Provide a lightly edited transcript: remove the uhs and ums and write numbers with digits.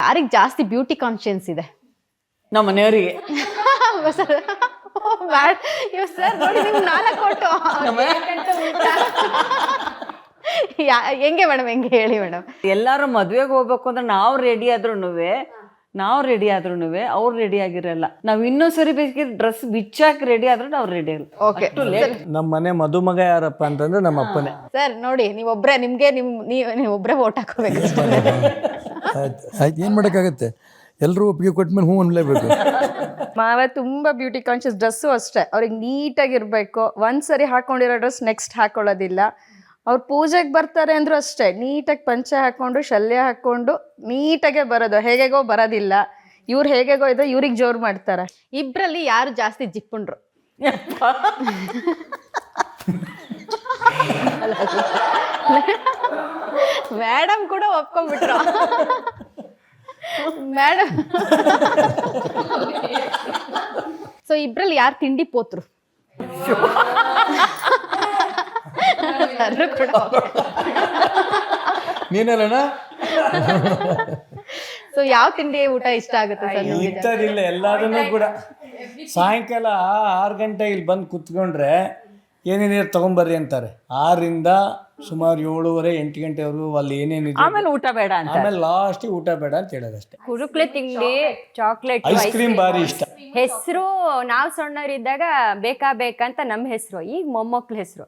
ಯಾರಿಗೆ ಜಾಸ್ತಿ beauty conscience ಇದೆ? ನಮ್ಮ ಮನೆಯವರಿಗೆ. ಸರ್ ನೋಡಿ ನಿಮ್ಗೆ 4 ಕೊಟ್ಟು ಹೆಂಗೆ ಮೇಡಮ್, ಹೆಂಗೆ ಹೇಳಿ ಮೇಡಮ್? ಎಲ್ಲಾರು ಮದ್ವೆಗೆ ಹೋಗ್ಬೇಕು ಅಂದ್ರೆ ನಾವು ರೆಡಿ ಆದ್ರೂ ಅವ್ರು ರೆಡಿ ಆಗಿರಲ್ಲ. ನಾವ್ ಇನ್ನೊಂದ್ ಸರಿ ಬೇಕಿದ್ರೆ ಡ್ರೆಸ್ ಬಿಚ್ಚಾಕಿ ರೆಡಿ ಆದ್ರೂ ಅವ್ರು ರೆಡಿ ಆಗಲ್ಲ. ಓಕೆ, ನಮ್ಮ ಮನೆ ಮದುಮಗ ಯಾರಪ್ಪ ಅಂತಂದ್ರೆ ನಮ್ಮ ಅಪ್ಪನೇ. ಸರ್ ನೋಡಿ, ನೀವೊಬ್ರೆ ನಿಮ್ಗೆ ನೀವೊಬ್ರೆ ವೋಟ್ ಹಾಕೋಬೇಕು. ಆಯ್ತು, ಏನು ಮಾಡೋಕ್ಕಾಗತ್ತೆ, ಎಲ್ಲರೂ ಒಪ್ಪಿಗೆ ಕೊಟ್ಟ ಮೇಲೆ ಹ್ಞೂ ಅನ್ಲೇಬೇಕು. ಮಾವ ತುಂಬಾ ಬ್ಯೂಟಿ ಕಾನ್ಶಿಯಸ್. ಡ್ರೆಸ್ಸು ಅಷ್ಟೇ, ಅವ್ರಿಗೆ ನೀಟಾಗಿರ್ಬೇಕು. ಒಂದ್ಸರಿ ಹಾಕೊಂಡಿರೋ ಡ್ರೆಸ್ ನೆಕ್ಸ್ಟ್ ಹಾಕೊಳ್ಳೋದಿಲ್ಲ. ಅವ್ರು ಪೂಜೆಗೆ ಬರ್ತಾರೆ ಅಂದ್ರೂ ಅಷ್ಟೇ, ನೀಟಾಗಿ ಪಂಚೆ ಹಾಕೊಂಡು ಶಲ್ಯ ಹಾಕೊಂಡು ನೀಟಾಗೆ ಬರೋದು, ಹೇಗೆಗೋ ಬರೋದಿಲ್ಲ. ಇವ್ರು ಹೇಗೆಗೋ ಇದ್ರೆ ಇವ್ರಿಗೆ ಜೋರು ಮಾಡ್ತಾರೆ. ಇಬ್ರಲ್ಲಿ ಯಾರು ಜಾಸ್ತಿ ಜಿಪ್ಪುಂಡ್ರು? ಮೇಡಮ್ ಕೂಡ ಒಪ್ಕೊಂಡ್ಬಿಟ್ರು. ಮೇಡಮ್, ಸೊ ಇಬ್ರಲ್ಲಿ ಯಾರು ತಿಂಡಿ ಪೋತ್ರು? ಕೂಡ ನೀನಲ್ಲಣ್ಣ? ಸೊ ಯಾವ ತಿಂಡಿ ಊಟ ಇಷ್ಟ ಆಗುತ್ತೆ ಸರ್ ನಿಮ್ಗೆ? ಇಂಥದ್ದಿಲ್ಲ, ಎಲ್ಲದನ್ನೂ ಕೂಡ ಸಾಯಂಕಾಲ 6 ಗಂಟೆ ಇಲ್ಲಿ ಬಂದು ಕುತ್ಕೊಂಡ್ರೆ ಏನೇನು ತಗೊಂಬರ್ರಿ ಅಂತಾರೆ. 6ರಿಂದ ಸುಮಾರು 7:30 8 ಗಂಟೆವರೆಗೂ ಅಲ್ಲಿ ಏನೇನಿದೆ, ಆಮೇಲೆ ಊಟ ಬೇಡ ಅಂತ, ಆಮೇಲೆ ಲಾಸ್ಟಿಗೆ ಊಟ ಬೇಡ ಅಂತ ಹೇಳೋದಷ್ಟೇ. ಕುರುಕ್ಲೆ ತಿಂಡಿ, ಚಾಕ್ಲೇಟ್, ಐಸ್ ಕ್ರೀಮ್ ಭಾರಿ ಇಷ್ಟ. ಹೆಸರು ನಾವು ಸಣ್ಣವರಿದ್ದಾಗ ಬೇಕಂತ ನಮ್ಮ ಹೆಸರು. ಈಗ ಮೊಮ್ಮಕ್ಳ ಹೆಸರು